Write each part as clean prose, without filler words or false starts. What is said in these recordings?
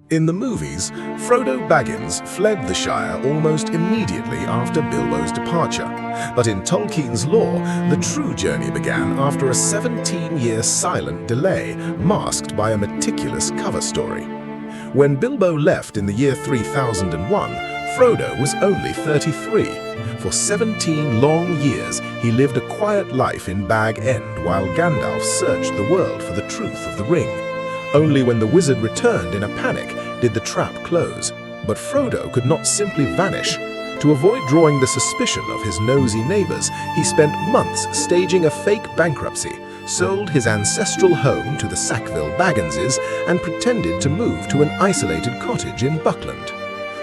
In the movies, Frodo Baggins fled the Shire almost immediately after Bilbo's departure. But in Tolkien's lore, the true journey began after a 17-year silent delay, masked by a meticulous cover story. When Bilbo left in the year 3001, Frodo was only 33. For 17 long years, he lived a quiet life in Bag End while Gandalf searched the world for the truth of the ring. Only when the wizard returned in a panic did the trap close. But Frodo could not simply vanish. To avoid drawing the suspicion of his nosy neighbors, he spent months staging a fake bankruptcy, sold his ancestral home to the Sackville Bagginses, and pretended to move to an isolated cottage in Buckland.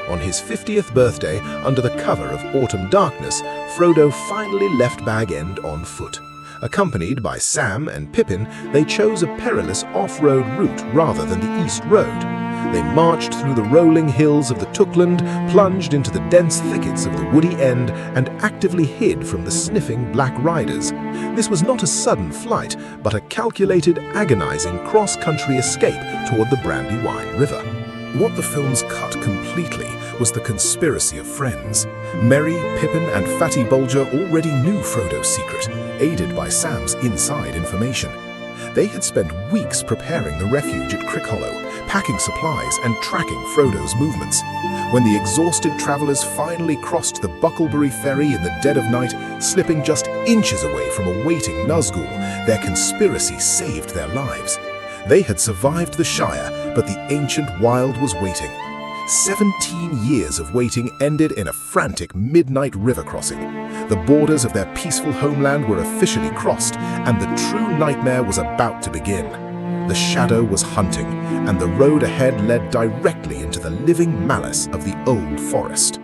On his 50th birthday, under the cover of autumn darkness, Frodo finally left Bag End on foot. Accompanied by Sam and Pippin, they chose a perilous off-road route rather than the east road. They marched through the rolling hills of the Tookland, plunged into the dense thickets of the woody end, and actively hid from the sniffing Black Riders. This was not a sudden flight, but a calculated, agonizing cross-country escape toward the Brandywine River. What the films cut completely was the conspiracy of friends. Merry, Pippin, and Fatty Bolger already knew Frodo's secret, aided by Sam's inside information. They had spent weeks preparing the refuge at Crickhollow, packing supplies and tracking Frodo's movements. When the exhausted travelers finally crossed the Bucklebury Ferry in the dead of night, slipping just inches away from a waiting Nazgul, their conspiracy saved their lives. They had survived the Shire, but the ancient wild was waiting. 17 years of waiting ended in a frantic midnight river crossing. The borders of their peaceful homeland were officially crossed, and the true nightmare was about to begin. The shadow was hunting, and the road ahead led directly into the living malice of the old forest.